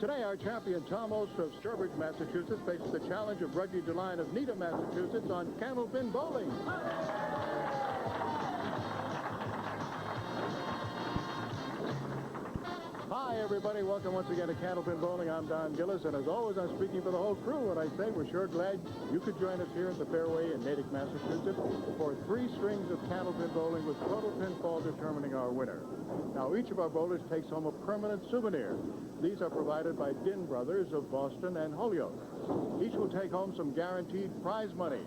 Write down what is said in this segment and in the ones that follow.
Today, our champion Tom Olszta of Sturbridge, Massachusetts, faces the challenge of Reggie Deline of Needham, Massachusetts, on Candlepin Bowling. Hi, everybody. Welcome once again to Candlepin Bowling. I'm Don Gillis, and as always, I'm speaking for the whole crew when I say we're sure glad you could join us here at the fairway in Natick, Massachusetts, for 3 strings of Candlepin Bowling with total pinfall determining our winner. Now, each of our bowlers takes home a permanent souvenir. These are provided by Din Brothers of Boston and Holyoke. Each will take home some guaranteed prize money.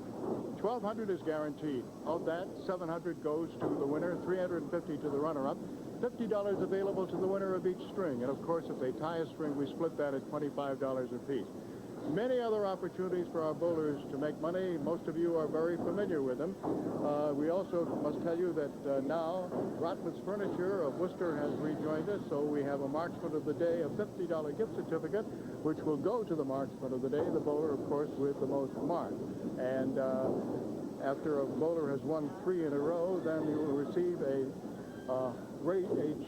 $1,200 is guaranteed. Of that, $700 goes to the winner, $350 to the runner-up, $50 available to the winner of each string. And, of course, if they tie a string, we split that at $25 apiece. Many other opportunities for our bowlers to make money. Most of you are very familiar with them. We also must tell you that now Rotman's Furniture of Worcester has rejoined us, so we have a Marksman of the Day, a $50 gift certificate, which will go to the Marksman of the Day, the bowler, of course, with the most marks. And after a bowler has won 3 in a row, then he will receive a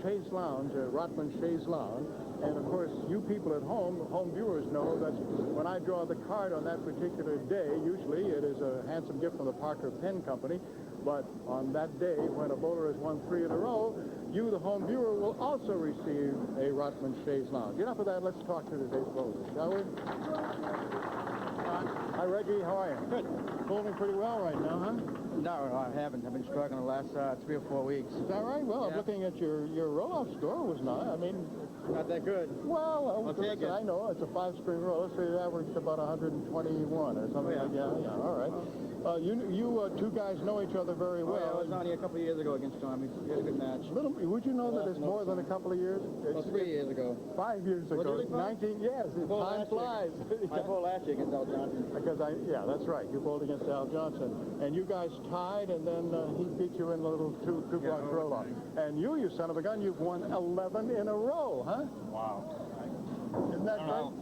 chaise lounge, a Rotman chaise lounge. And, of course, you people at home viewers, know that when I draw the card on that particular day, usually it is a handsome gift from the Parker Pen Company. But on that day, when a bowler has won 3 in a row, you, the home viewer, will also receive a Rotman chaise lounge. Enough of that. Let's talk to today's bowlers, shall we? Hi, Reggie. How are you? Good. Bowling pretty well right now, huh? No, I haven't. I've been struggling the last 3 or 4 weeks. Is that right? Well, I'm looking at your roll-off score was not. I mean, not that good. Well, I know it's a 5-string roll. Let's say it averaged about 121 or something like that. Yeah, all right. You 2 guys know each other very well. I was on here a couple of years ago against Tom. We had a good match. Would you know that it's more than a couple of years? Well, 3 years ago. 5 years ago. Really, 19. Yes, time flies. I bowled last year against Al Johnson. Yeah, that's right. You bowled against Al Johnson, and you guys tied, and then he beat you in a little two-block roll-off. And you son of a gun, you've won 11 in a row, huh? Wow. Isn't that great?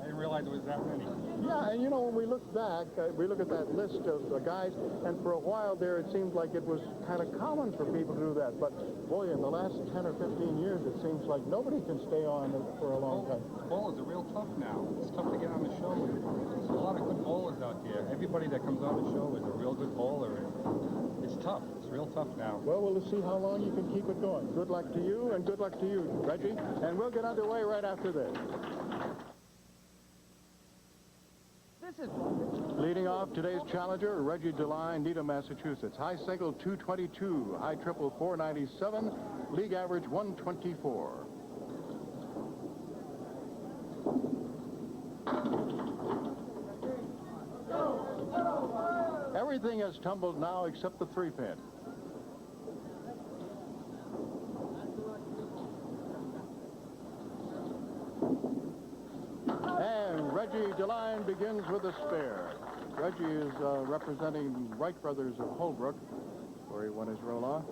I didn't realize it was that many. Yeah, and you know, when we look back, we look at that list of guys, and for a while there, it seemed like it was kind of common for people to do that. But, boy, in the last 10 or 15 years, it seems like nobody can stay on for a long time. Bowlers are real tough now. It's tough to get on the show. There's a lot of good bowlers out there. Everybody that comes on the show is a real good bowler. It's tough. It's real tough now. Well, we'll see how long you can keep it going. Good luck to you, and good luck to you, Reggie. And we'll get underway right after this. Leading off today's challenger, Reggie Deline, Needham, Massachusetts. High single 222, high triple 497, league average 124. Everything has tumbled now except the 3-pin. And Reggie Deline begins with a spare. Reggie is representing Wright Brothers of Holbrook, where he won his roll-off.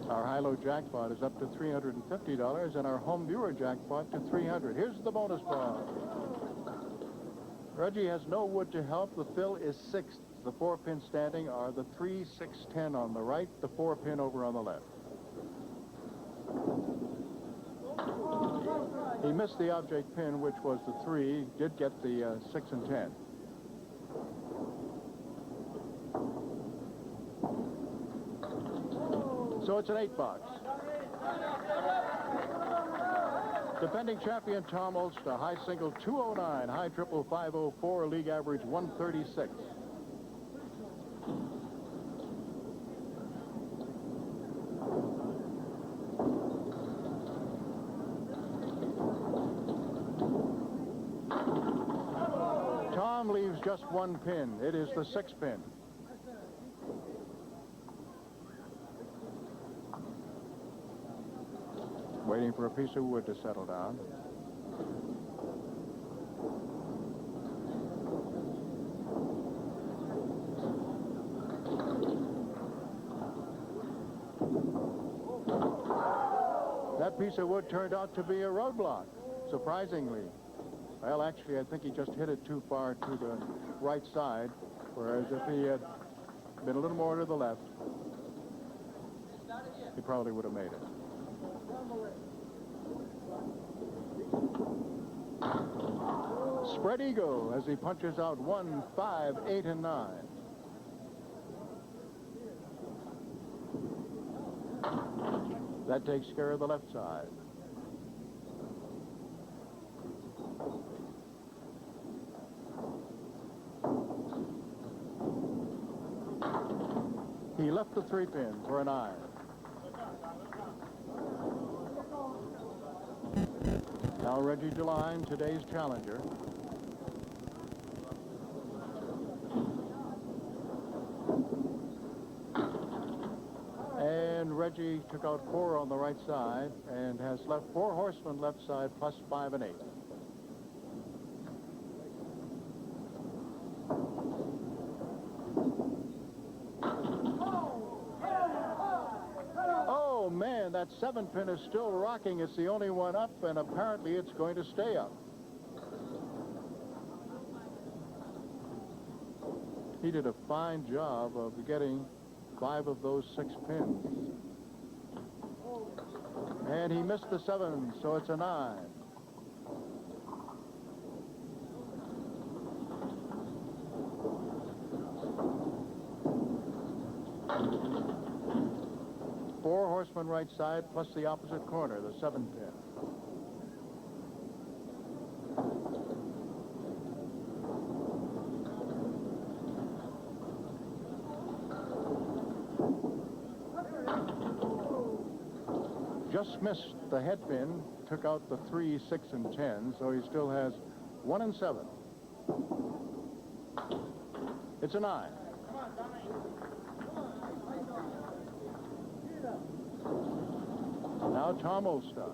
Our high-low jackpot is up to $350, and our home viewer jackpot to $300. Here's the bonus ball. Reggie has no wood to help. The fill is 6th. The 4-pin standing are the 3, 6, 10 on the right, the 4-pin over on the left. He missed the object pin, which was the 3, did get the 6 and 10. So it's an 8-box. Defending champion Tom Olszta, high single 209, high triple 504, league average 136. Tom leaves just 1 pin. It is the 6-pin. Waiting for a piece of wood to settle down. That piece of wood turned out to be a roadblock, surprisingly. Well, actually, I think he just hit it too far to the right side, whereas if he had been a little more to the left, he probably would have made it. Spread eagle as he punches out 1, 5, 8, and 9. That takes care of the left side. He left the 3-pin for an 9. Now Reggie Deline, today's challenger. And Reggie took out 4 on the right side and has left 4 horsemen left side plus 5 and 8. Oh man, that 7-pin is still rocking. It's the only one up, and apparently it's going to stay up. He did a fine job of getting 5 of those 6 pins. And he missed the 7, so it's a 9. Four horsemen right side plus the opposite corner, the 7-pin. Just missed the head pin, took out the 3, 6, and 10, so he still has 1 and 7. It's a 9. Now Tom Olszta.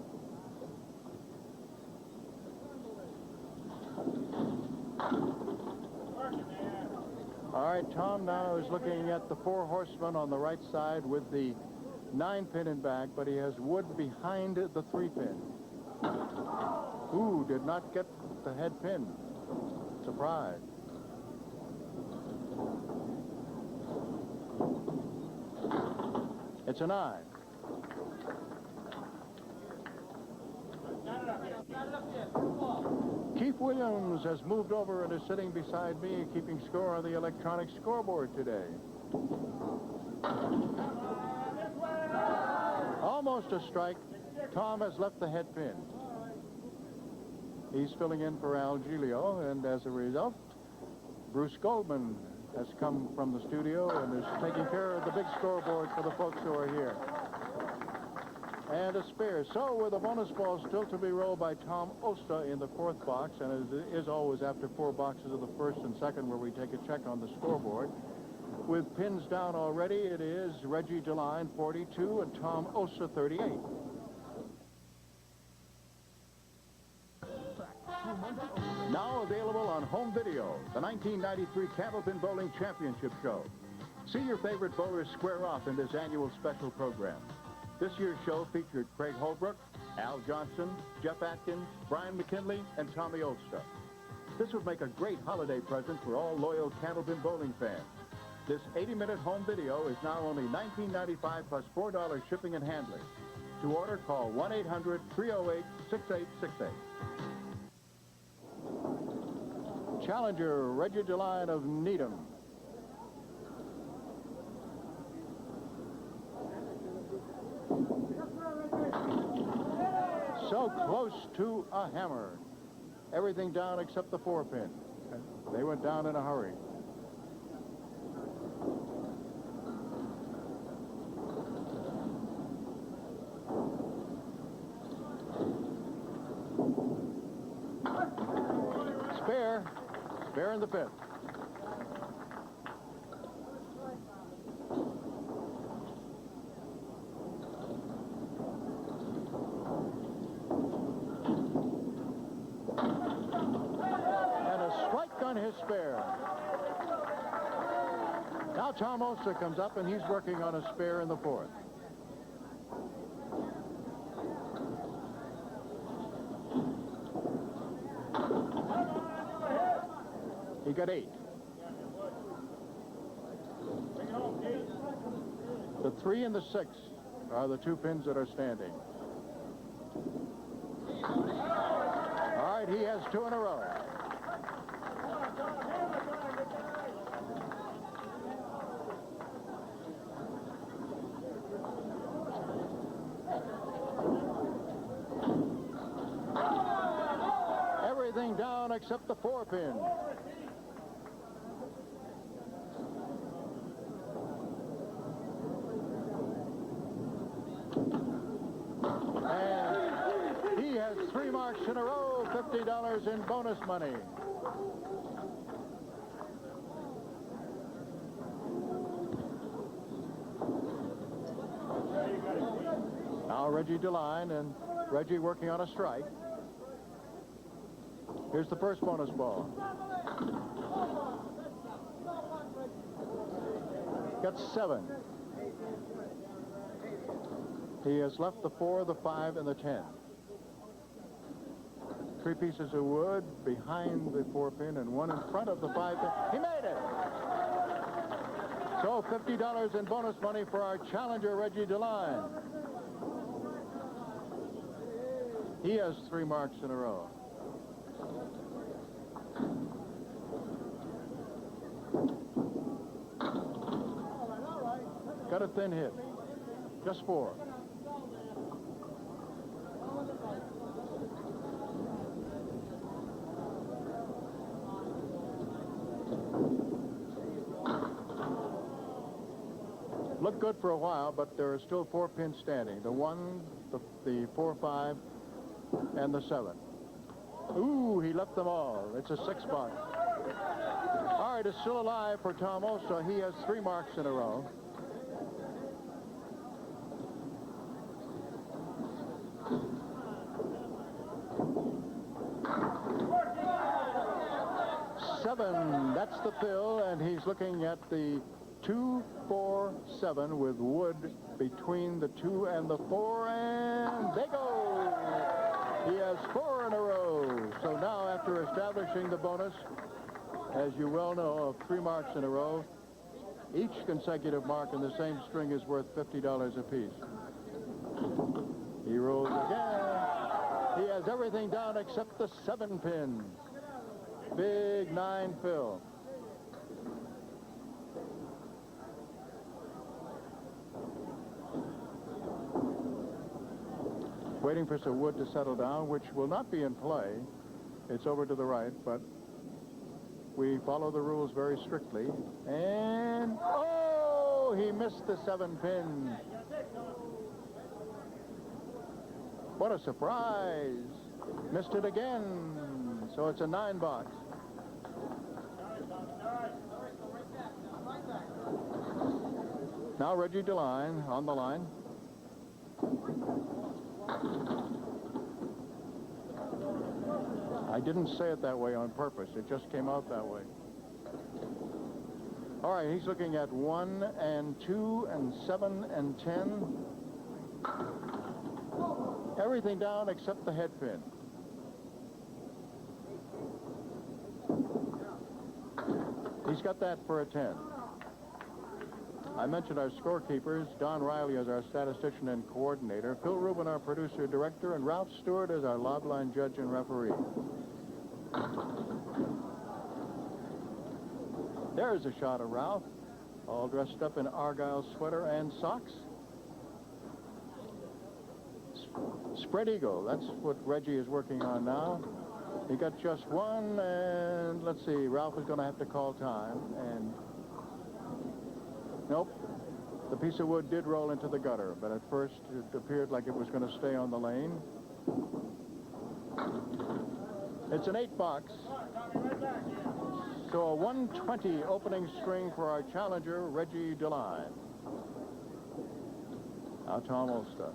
All right, Tom now is looking at the 4 horsemen on the right side with the 9-pin in back, but he has wood behind the 3-pin. Ooh, did not get the head pin. Surprise. It's a 9. Keith Williams has moved over and is sitting beside me, keeping score on the electronic scoreboard today. Almost a strike. Tom has left the head pin. He's filling in for Al Giglio, and as a result, Bruce Goldman has come from the studio and is taking care of the big scoreboard for the folks who are here. And a spare. So with a bonus ball still to be rolled by Tom Olszta in the 4th box, and it is always after 4 boxes of the 1st and 2nd where we take a check on the scoreboard. With pins down already, it is Reggie Deline, 42, and Tom Olszta, 38. Now available on home video, the 1993 Candlepin Bowling Championship Show. See your favorite bowlers square off in this annual special program. This year's show featured Craig Holbrook, Al Johnson, Jeff Atkins, Brian McKinley, and Tommy Olszta. This would make a great holiday present for all loyal Candlepin Bowling fans. This 80-minute home video is now only $19.95 plus $4 shipping and handling. To order, call 1-800-308-6868. Challenger Reggie Deline of Needham. So close to a hammer. Everything down except the 4-pin. They went down in a hurry. Spare in the 5th. And a strike on his spare. Now Tom Olszta comes up and he's working on a spare in the 4th. He got 8. The 3 and the 6 are the 2 pins that are standing. All right, he has 2 in a row. Everything down except the 4 pin. And he has 3 marks in a row, $50 in bonus money. Now Reggie Deline, and Reggie working on a strike. Here's the first bonus ball. Got 7. He has left the 4, the 5, and the 10. 3 pieces of wood behind the 4 pin and 1 in front of the 5 pin. He made it! So $50 in bonus money for our challenger, Reggie Deline. He has 3 marks in a row. Got a thin hit. Just 4. Looked good for a while, but there are still 4 pins standing. The 1, the 4, 5, and the 7. Ooh, he left them all. It's a 6 box. All right, it's still alive for Tom Olszta. He has 3 marks in a row. Seven, that's the fill, and he's looking at the 2, 4, 7 with wood between the 2 and the 4, and they go! He has 4 in a row. So now, after establishing the bonus, as you well know, of 3 marks in a row, each consecutive mark in the same string is worth $50 apiece. He rolls again. He has everything down except the 7 pin. Big 9 fill. Waiting for some wood to settle down, which will not be in play. It's over to the right, but we follow the rules very strictly. And, oh, he missed the 7 pin. What a surprise. Missed it again. So it's a 9 box. Now Reggie Deline on the line. I didn't say it that way on purpose. It just came out that way. All right, he's looking at 1 and 2 and 7 and 10. Everything down except the head pin. He's got that for a 10. I mentioned our scorekeepers. Don Riley as our statistician and coordinator. Phil Rubin, our producer, director, and Ralph Stewart as our lob line judge and referee. There's a shot of Ralph, all dressed up in Argyle sweater and socks. Spread eagle, that's what Reggie is working on now. He got just 1, and let's see, Ralph is going to have to call time, and nope. The piece of wood did roll into the gutter, but at first it appeared like it was going to stay on the lane. It's an 8 box. So a 120 opening string for our challenger, Reggie Deline. Now Tom Olszta.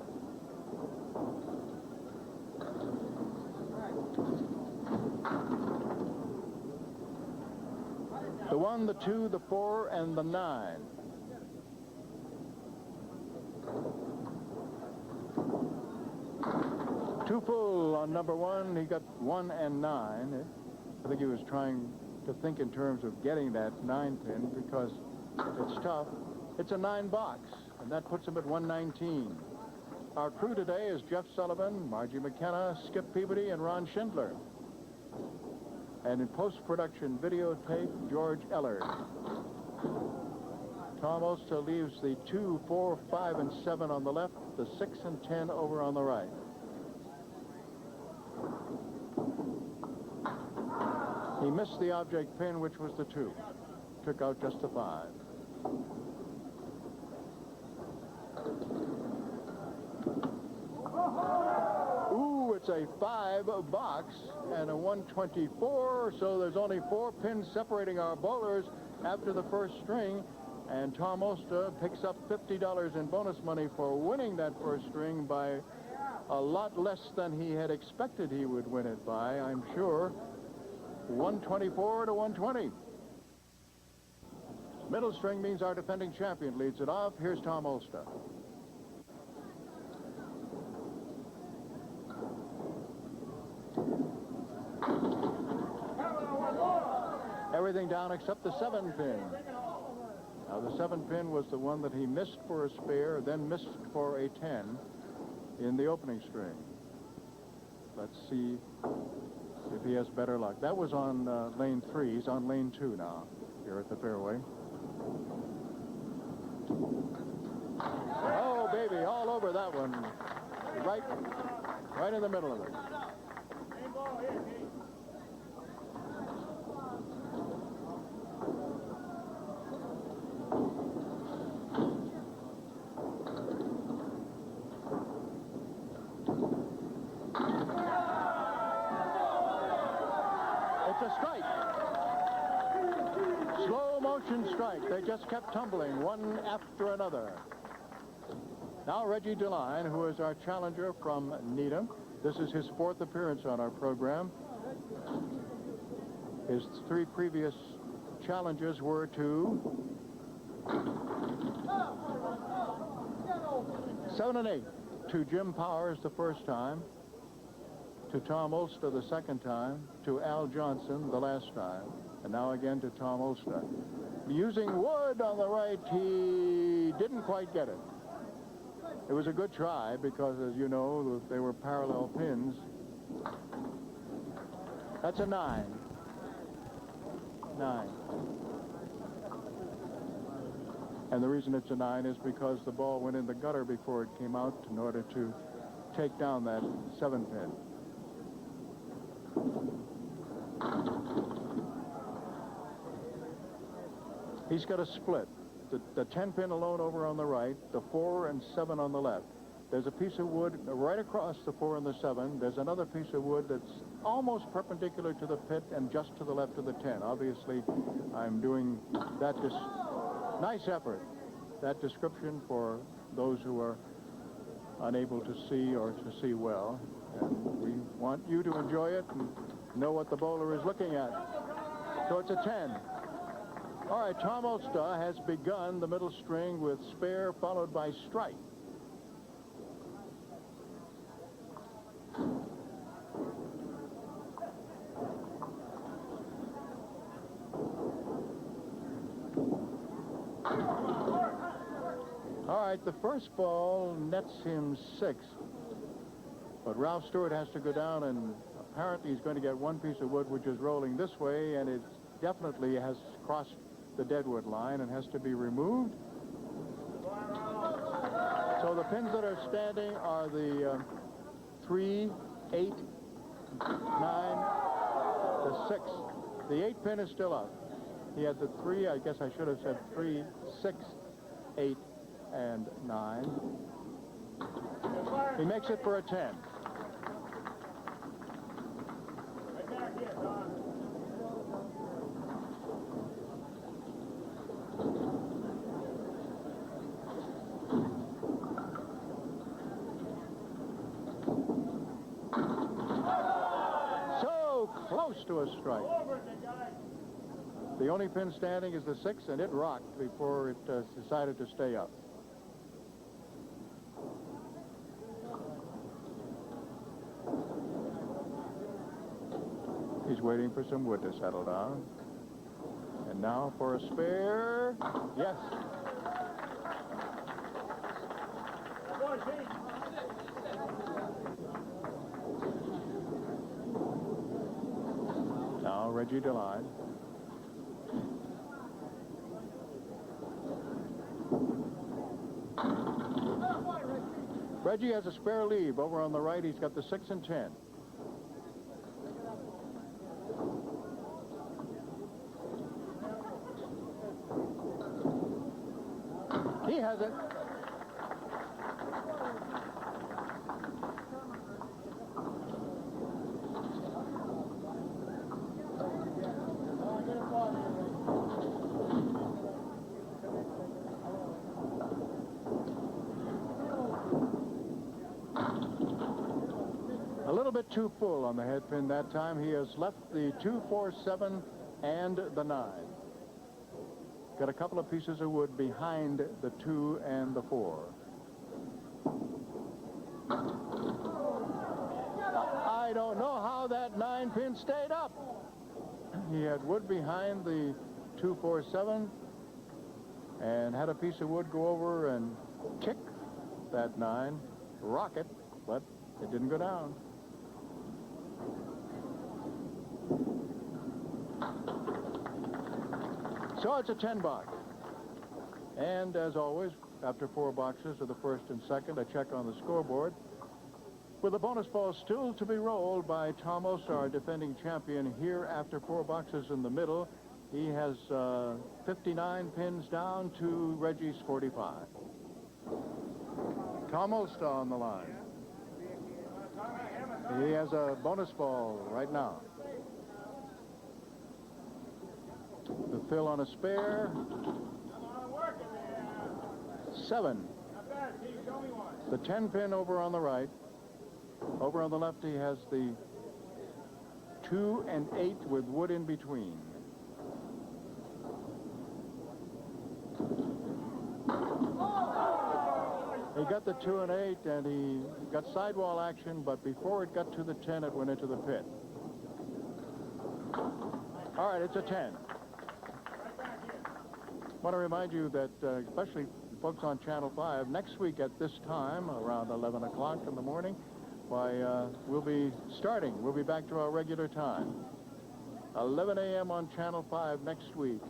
The 1, the 2, the 4, and the 9. Too full on number 1. He got 1 and 9. I think he was trying to think in terms of getting that 9 pin because it's tough. It's a 9 box, and that puts him at 119. Our crew today is Jeff Sullivan, Margie McKenna, Skip Peabody, and Ron Schindler. And in post-production videotape, George Ellard. Tom Olszta leaves the 2, 4, 5, and 7 on the left, the 6 and 10 over on the right. He missed the object pin, which was the 2. Took out just the 5. Ooh, it's a 5 box and a 124, so there's only 4 pins separating our bowlers after the first string, and Tom Olszta picks up $50 in bonus money for winning that first string by a lot less than he had expected he would win it by, I'm sure. 124 to 120. Middle string means our defending champion leads it off. Here's Tom Olszta. Everything down except the 7 pin. Now the 7 pin was the one that he missed for a spare, then missed for a 10 in the opening string. Let's see if he has better luck. That was on lane 3. He's on lane 2 now, here at the fairway. Oh, baby, all over that one. Right in the middle of it. It's a strike. Slow motion strike. They just kept tumbling one after another. Now Reggie Deline, who is our challenger from Needham. This is his 4th appearance on our program. His 3 previous challenges were to 7 and 8. To Jim Powers the first time. To Tom Olszta the second time. To Al Johnson the last time. And now again to Tom Olszta. Using wood on the right, he didn't quite get it. It was a good try because, as you know, they were parallel pins. That's a 9. 9. And the reason it's a 9 is because the ball went in the gutter before it came out in order to take down that 7 pin. He's got a split. The 10 pin alone over on the right, the 4 and 7 on the left. There's a piece of wood right across the 4 and the 7. There's another piece of wood that's almost perpendicular to the pit and just to the left of the 10. Obviously, I'm doing that. Nice effort. That description for those who are unable to see or to see well. And we want you to enjoy it and know what the bowler is looking at. So it's a 10. All right, Tom Olszta has begun the middle string with spare followed by strike. All right, the first ball nets him 6. But Ralph Stewart has to go down, and apparently he's going to get one piece of wood which is rolling this way, and it definitely has crossed the deadwood line and has to be removed. So the pins that are standing are the 3, 8, 9, the 6. The 8 pin is still up. He had the 3, I guess I should have said 3, 6, 8, and 9. He makes it for a 10. So close to a strike. The only pin standing is the 6, and it rocked before it decided to stay up. He's waiting for some wood to settle down. And now for a spare. Yes. Reggie Deline. Reggie has a spare leave. Over on the right, he's got the 6 and 10. He has it. A little bit too full on the head pin that time. He has left the 2, 4, 7 and the 9. Got a couple of pieces of wood behind the 2 and the 4. I don't know how that 9 pin stayed up. He had wood behind the 2, 4, 7 and had a piece of wood go over and kick that 9, rock it, but it didn't go down. So it's a 10 box. And as always, after 4 boxes of the first and second, I check on the scoreboard. With the bonus ball still to be rolled by Tom Olszta, our defending champion, here after 4 boxes in the middle. He has 59 pins down to Reggie's 45. Tom Olszta on the line. He has a bonus ball right now. The fill on a spare. 7. The 10 pin over on the right. Over on the left, he has the 2 and 8 with wood in between. He got the 2 and 8, and he got sidewall action, but before it got to the 10, it went into the pit. All right, it's a 10. I want to remind you that, especially folks on Channel 5, next week at this time, around 11 o'clock in the morning, we'll be starting. We'll be back to our regular time. 11 a.m. on Channel 5 next week.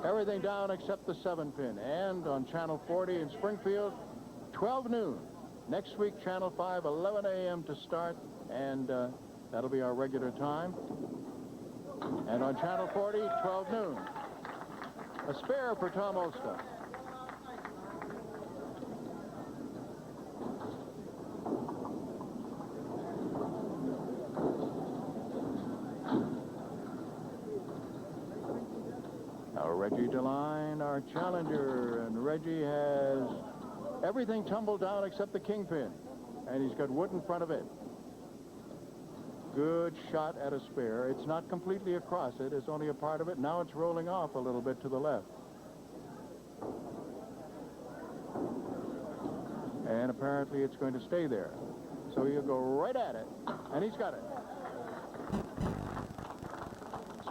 Everything down except the 7 pin. And on Channel 40 in Springfield, 12 noon. Next week, Channel 5, 11 a.m. to start, and that'll be our regular time. And on Channel 40, 12 noon. A spare for Tom Olszta. Now Reggie Deline, our challenger, and Reggie has everything tumbled down except the kingpin, and he's got wood in front of it. Good shot at a spare. It's not completely across it. It's only a part of it. Now it's rolling off a little bit to the left. And apparently it's going to stay there. So he'll go right at it. And he's got it.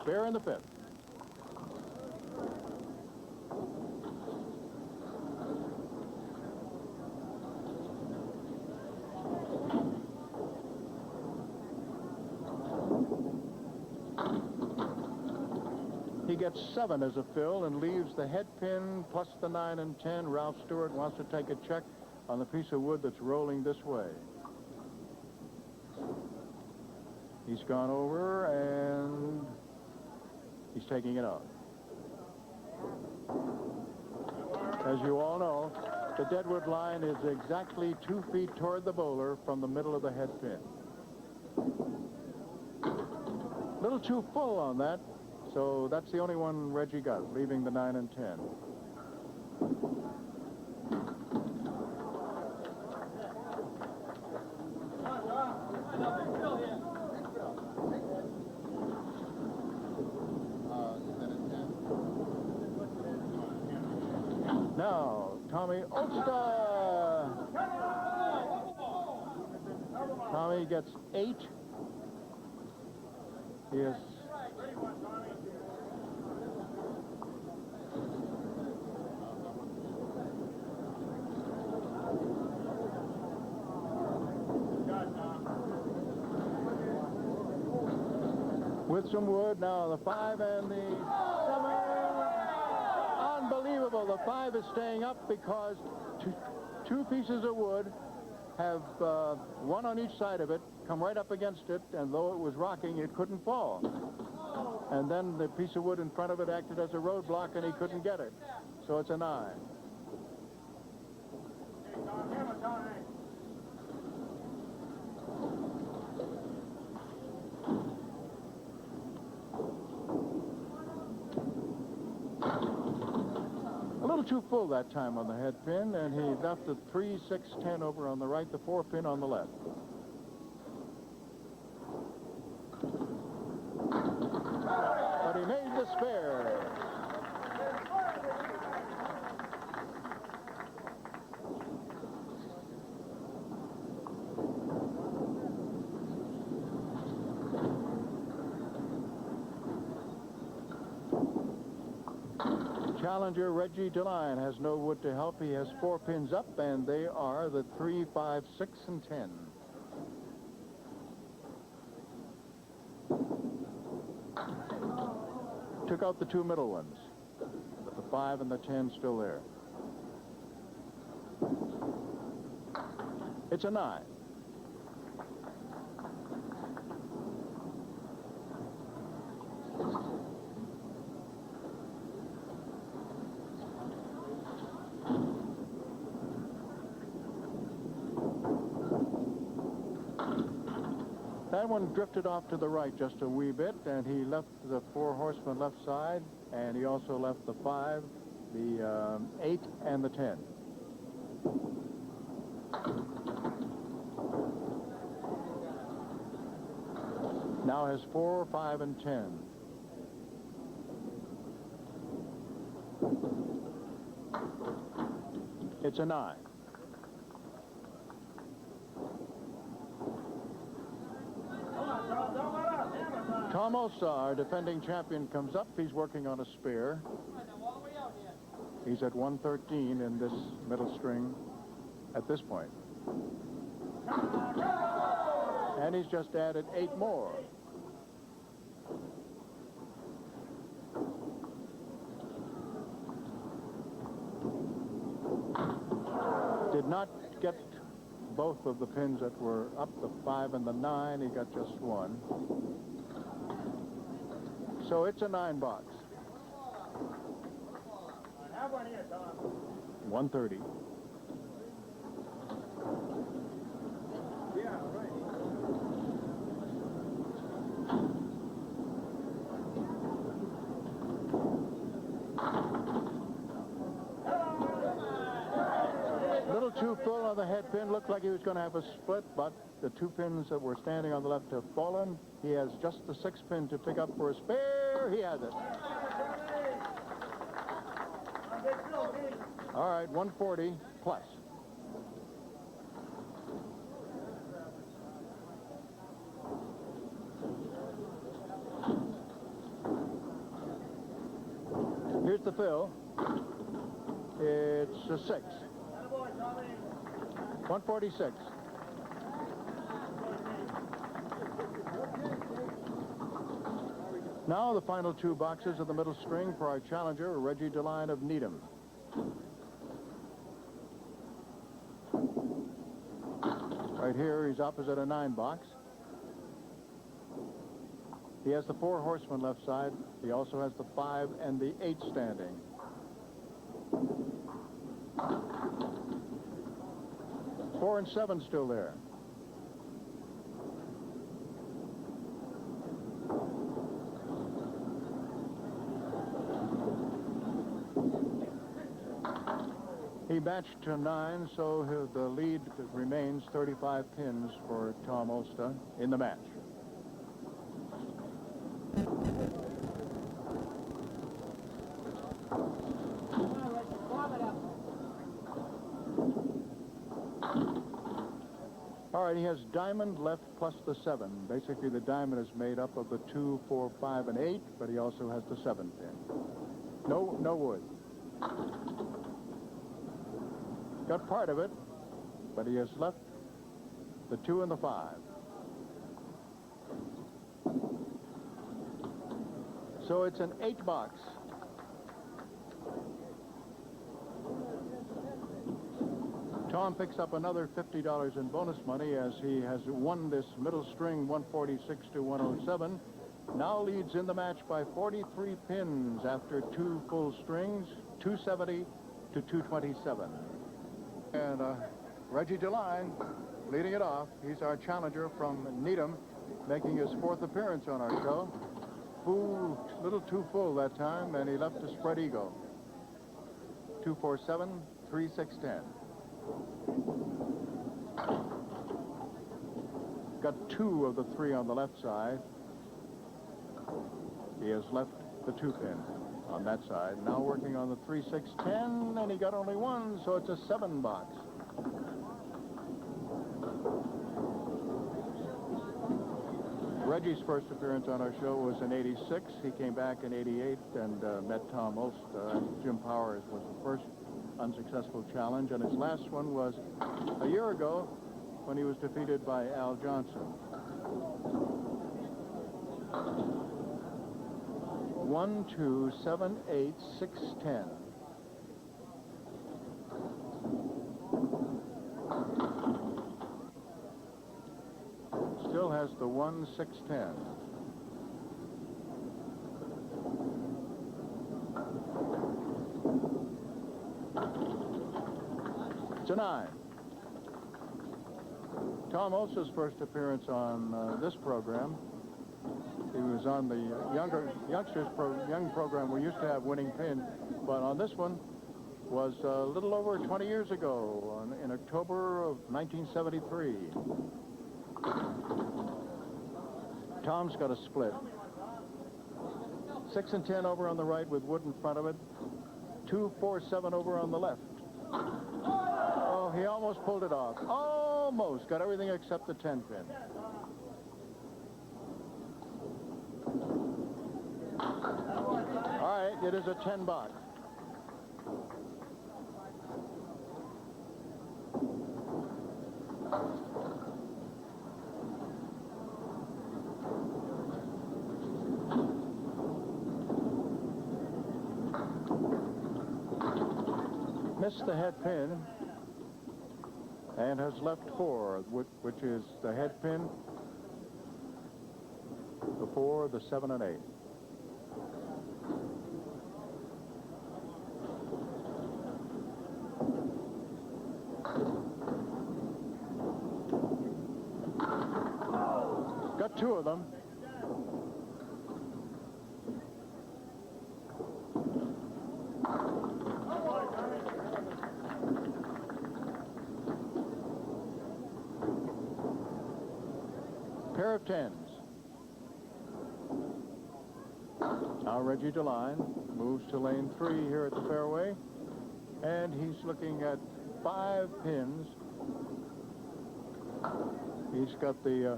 Spare in the 5th. He gets 7 as a fill and leaves the head pin plus the 9 and 10. Ralph Stewart wants to take a check on the piece of wood that's rolling this way. He's gone over and he's taking it out. As you all know, the deadwood line is exactly 2 feet toward the bowler from the middle of the head pin. A little too full on that. So that's the only one Reggie got, leaving the 9 and 10. Now, Tommy Olszta. Tommy gets 8. He is with some wood. Now the 5 and the 7. Unbelievable. The 5 is staying up because two pieces of wood have one on each side of it, come right up against it, and though it was rocking, it couldn't fall. And then the piece of wood in front of it acted as a roadblock, and he couldn't get it. So it's a 9. A little too full that time on the head pin, and he left the 3, 6, 10 over on the right, the 4 pin on the left. But he made the spare. Challenger Reggie Deline has no wood to help. He has 4 pins up, and they are the 3, 5, 6, and 10. Took out the 2 middle ones, but the 5 and the 10 still there. It's a 9. That one drifted off to the right just a wee bit, and he left the 4 horsemen left side, and he also left the 5, the 8, and the 10. Now has 4, 5, and 10. It's a 9. Tom Olszta, our defending champion, comes up. He's working on a spare. He's at 113 in this middle string at this point. And he's just added 8 more. Did not get both of the pins that were up, the 5 and the 9. He got just 1. So it's a 9 box. 130. Yeah, right. Little too full on the head pin. Looked like he was going to have a split, but the 2 pins that were standing on the left have fallen. He has just the 6 pin to pick up for a spare. He has it. All right, 140 plus. Here's the fill. It's a 6. 146. Now the final 2 boxes of the middle string for our challenger, Reggie Deline of Needham. Right here, he's opposite a 9 box. He has the 4 horsemen left side. He also has the 5 and the 8 standing. Four and 7 still there. He matched to 9, so the lead remains 35 pins for Tom Olszta in the match. All right, he has diamond left plus the 7. Basically, the diamond is made up of the 2, 4, 5, and 8, but he also has the 7 pin. No wood. Got part of it, but he has left the 2 and the 5. So it's an 8-box. Tom picks up another $50 in bonus money as he has won this middle string 146 to 107. Now leads in the match by 43 pins after 2 full strings, 270 to 227. And Reggie Deline leading it off. He's our challenger from Needham, making his 4th appearance on our show. A little too full that time, and he left a spread eagle. 247, 3610. Got 2 of the 3 on the left side. He has left the 2-pin on that side. Now working on the 3-6-10, and he got only 1, so it's a 7-box. Reggie's first appearance on our show was in '86. He came back in '88 and met Tom Olszta. Jim Powers was the first unsuccessful challenge, and his last one was a year ago when he was defeated by Al Johnson. 1, 2, 7, 8, 6, 10. Still has the 1, 6, 10. It's a 9. Tom Olszta's first appearance on this program. He was on the young program we used to have, Winning Pin, but on this one was a little over 20 years ago, in October of 1973. Tom's got a split. 6 and 10 over on the right with wood in front of it. 2, 4, 7 over on the left. Oh, he almost pulled it off. Almost. Got everything except the 10-pin. All right, it is a 10-box. Missed the head pin and has left 4, which is the head pin, the 4, the 7, and 8. Got 2 of them. Pair of 10s. Now Reggie Deline moves to lane 3 here at the fairway, and he's looking at 5 pins. He's got the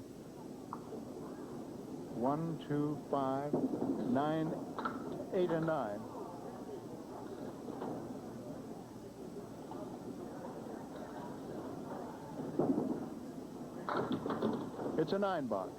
1, 2, 5, 9, 8, and 9. It's a 9-box.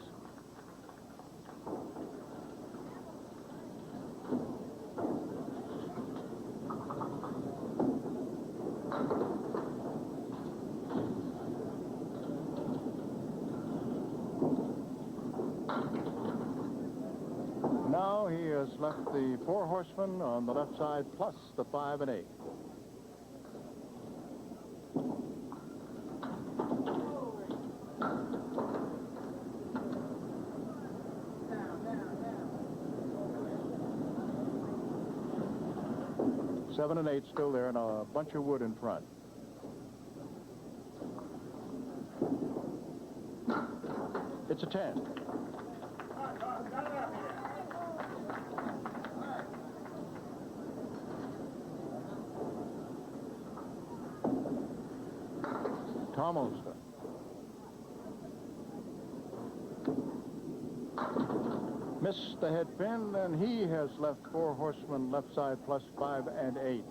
Now he has left the 4 horsemen on the left side plus the 5 and 8. Seven and 8 still there, and a bunch of wood in front. It's a 10. Tom Olszta. Missed the head pin, and he has left 4 horsemen left side plus 5 and 8.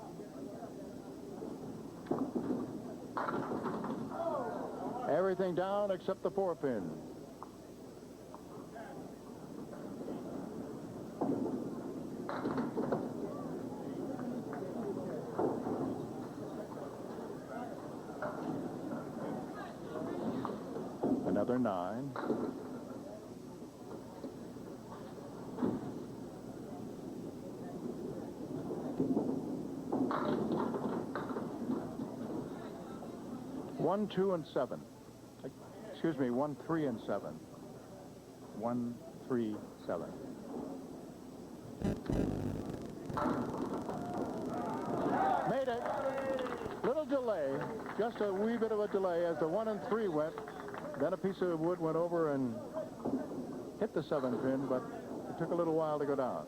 Everything down except the 4 pin. Another 9. One, 2, and 7. Excuse me, 1, 3, and 7. 1, 3, 7. Made it. Little delay, just a wee bit of a delay as the 1 and 3 went. Then a piece of wood went over and hit the 7 pin, but it took a little while to go down.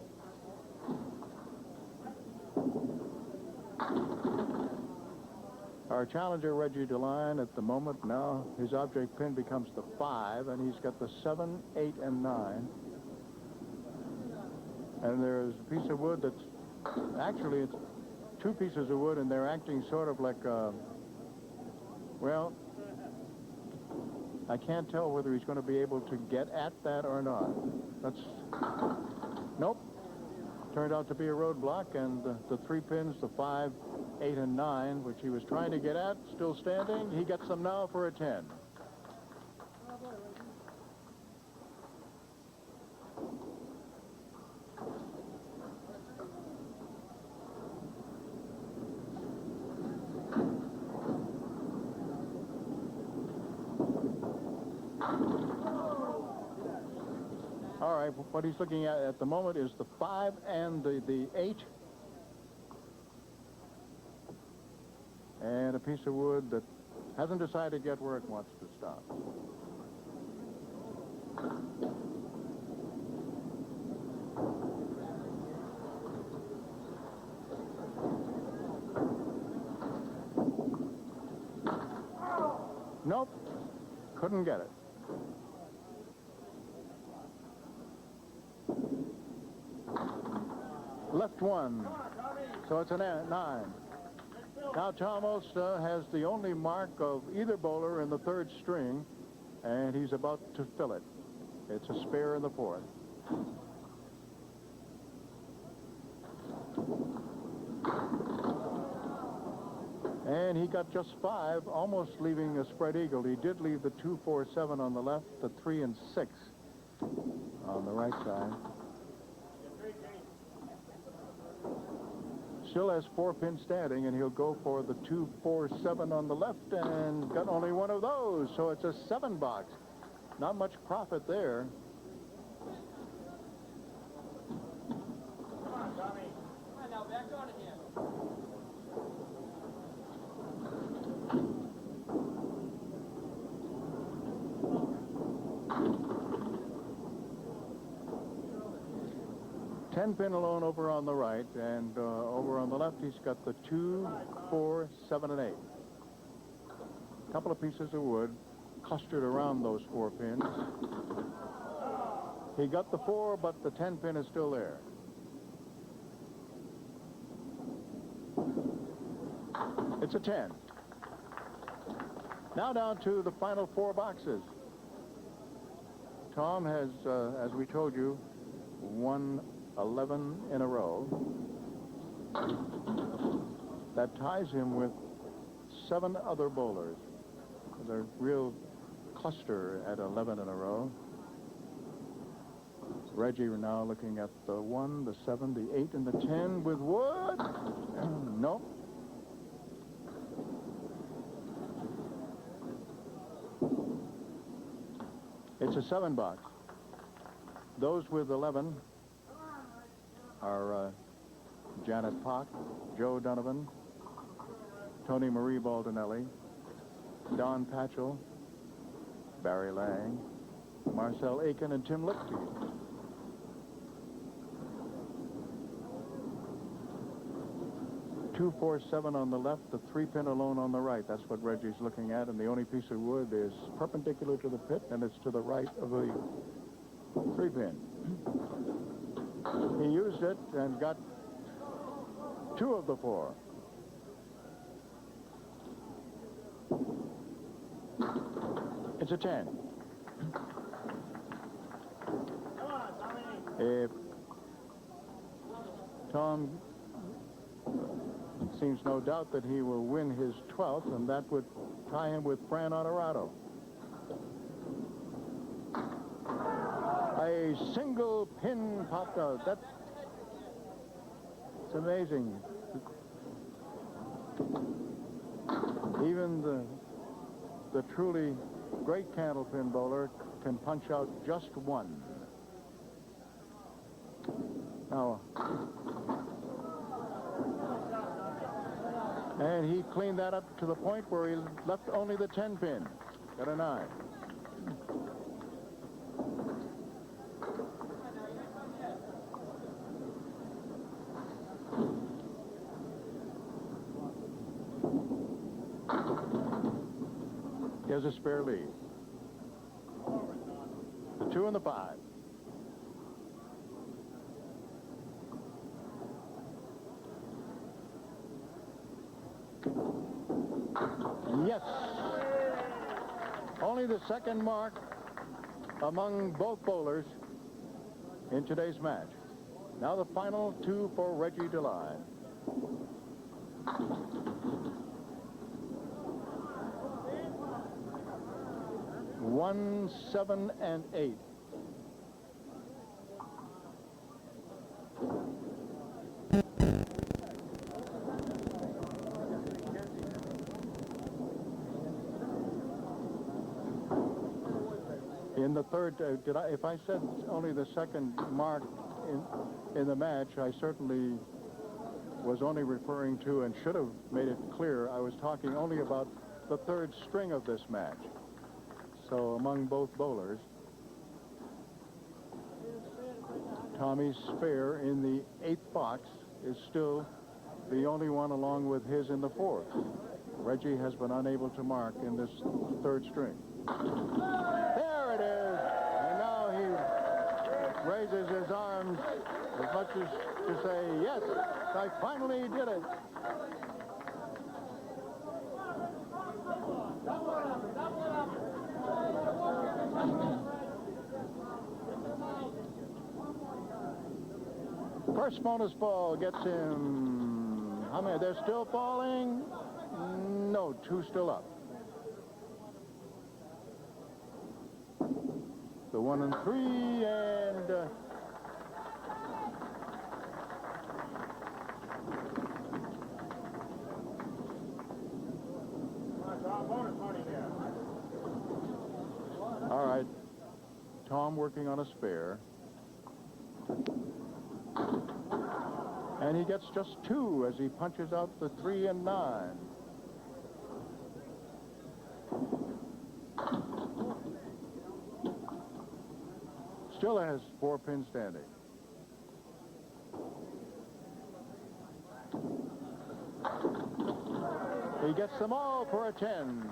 Our challenger, Reggie Deline, at the moment now, his object pin becomes the 5, and he's got the 7, 8, and 9. And there's a piece of wood that's, actually, it's 2 pieces of wood, and they're acting sort of like, well, I can't tell whether he's going to be able to get at that or not. Nope. Turned out to be a roadblock, and the 3 pins, the 5, 8, and 9, which he was trying to get at, still standing. He gets them now for a 10. All right, what he's looking at the moment is the 5 and the 8. And a piece of wood that hasn't decided yet where it wants to stop. Nope, couldn't get it. Left 1, so it's a 9. Now Tom Olszta has the only mark of either bowler in the 3rd string, and he's about to fill it. It's a spare in the 4th. And he got just 5, almost leaving a spread eagle. He did leave the 2, 4, 7 on the left, the 3 and 6 on the right side. Still has 4 pins standing, and he'll go for the 2, 4, 7 on the left, and got only one of those, so it's a 7 box. Not much profit there. Come on, Tommy. Come on now, back on again. Ten pin alone over on the right, and over on the left he's got the 2, 4, 7, and 8. A couple of pieces of wood clustered around those 4 pins. He got the 4, but the 10 pin is still there. It's a 10. Now down to the final 4 boxes. Tom has, as we told you, won 11 in a row. That ties him with 7 other bowlers. There's a real cluster at 11 in a row. Reggie now looking at the 1, the 7, the 8, and the 10 with wood. Nope. It's a 7 box. Those with 11 are Janet Pock, Joe Donovan, Tony Marie Baldinelli, Don Patchell, Barry Lang, Marcel Aiken, and Tim Lipke. Two, 4, 7 on the left, the 3 pin alone on the right. That's what Reggie's looking at, and the only piece of wood is perpendicular to the pit, and it's to the right of the 3 pin. He used it and got 2 of the 4. It's a 10. If Tom seems no doubt that he will win his 12th, and that would tie him with Fran Honorado. a single pin popped out. That's amazing. Even the truly great candlepin bowler can punch out just one. Now, and he cleaned that up to the point where he left only the 10 pin. Got a 9. Here's a spare lead. The 2 and the 5. Yes. Only the second mark among both bowlers in today's match. Now the final 2 for Reggie Deline. 1, 7, and 8. In the third, if I said only the second mark in the match, I certainly was only referring to, and should have made it clear, I was talking only about the third string of this match. So among both bowlers, Tommy's spare in the 8th box is still the only one, along with his in the 4th. Reggie has been unable to mark in this third string. There it is! And now he raises his arms as much as to say, yes, I finally did it. First bonus ball gets him. How many? They're still falling? No, 2 still up. The 1 and 3, and all right. Tom working on a spare. And he gets just 2 as he punches out the 3 and 9. Still has 4 pins standing. He gets them all for a 10.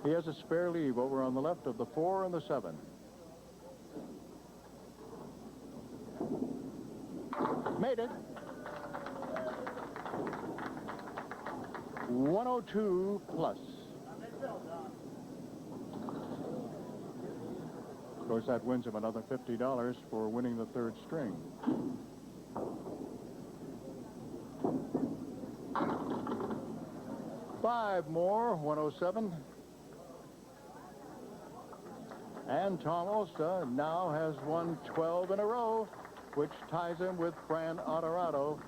He has a spare leave over on the left of the 4 and the 7. Made it. 102 plus. Of course, that wins him another $50 for winning the third string. Five more, 107. And Tom Olszta now has won 12 in a row, which ties him with Fran Honorado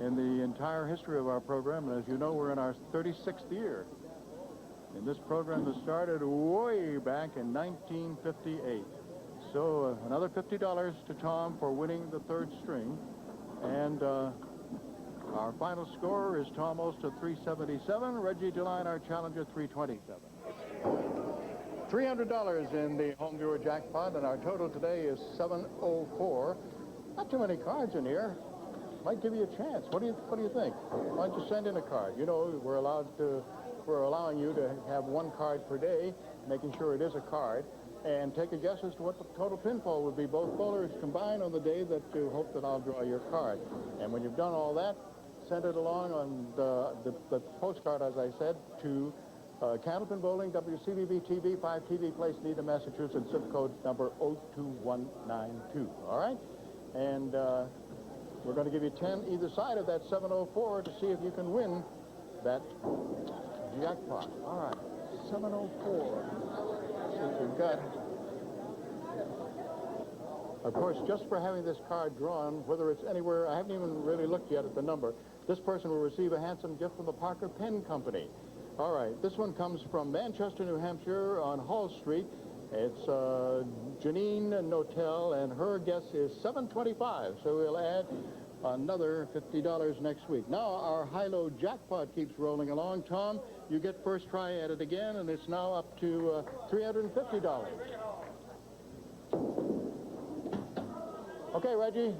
in the entire history of our program. And as you know, we're in our 36th year. And this program that started way back in 1958. So another $50 to Tom for winning the third string. And our final score is Tom Olszta 377, Reggie Deline, our challenger, 327. $300 in the home viewer jackpot, and our total today is 704. Not too many cards in here. Might give you a chance. What do you think? Why don't you send in a card? You know, we're allowing you to have 1 card per day, making sure it is a card, and take a guess as to what the total pinfall would be, both bowlers combined, on the day that you hope that I'll draw your card. And when you've done all that, send it along on the postcard, as I said, to Candlepin Bowling, WCVB-TV, 5 TV Place, Needham, Massachusetts, zip code number 02192. All right? And we're going to give you 10 either side of that 704 to see if you can win that jackpot. All right, 704. See what we've got. Of course, just for having this card drawn, whether it's anywhere, I haven't even really looked yet at the number, this person will receive a handsome gift from the Parker Pen Company. All right, this one comes from Manchester, New Hampshire on Hall Street. It's Janine Notel, and her guess is $725, so we'll add another $50 next week. Now our high-low jackpot keeps rolling along. Tom, you get first try at it again, and it's now up to $350. Okay, Reggie.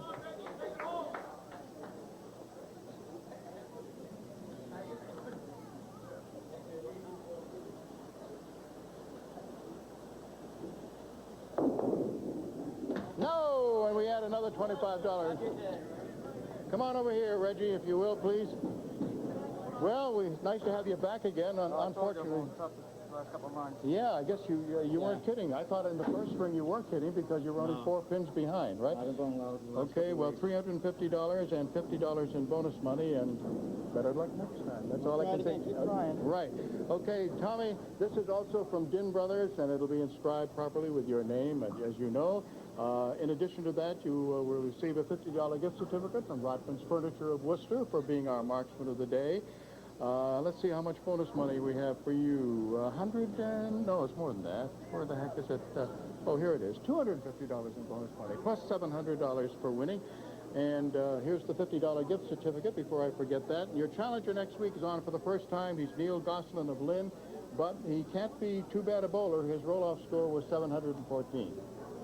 No, and we add another $25. Come on over here, Reggie, if you will, please. Well, nice to have you back again. Unfortunately, last couple of months. yeah, I guess you weren't kidding. I thought in the first string you weren't kidding because you were only 4 pins behind, right? I've been going well. Okay, well, $350 and $50 in bonus money, and better luck next time. That's all I can say. Keep trying. Right. Okay, Tommy, this is also from Din Brothers, and it'll be inscribed properly with your name, as you know. In addition to that, you will receive a $50 gift certificate from Rotman's Furniture of Worcester for being our marksman of the day. Let's see how much bonus money we have for you. 100 and... No, it's more than that. Where the heck is it? Oh, here it is. $250 in bonus money, plus $700 for winning. And here's the $50 gift certificate before I forget that. Your challenger next week is on for the first time. He's Neil Gosselin of Lynn, but he can't be too bad a bowler. His roll-off score was 714.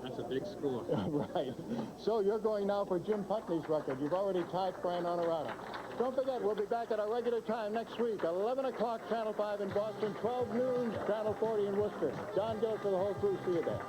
That's a big score. Right. So you're going now for Jim Putney's record. You've already tied Fran Honorata. Don't forget, we'll be back at our regular time next week, 11 o'clock, Channel 5 in Boston, 12 noon, Channel 40 in Worcester. Don Gillis for the whole crew. See you there.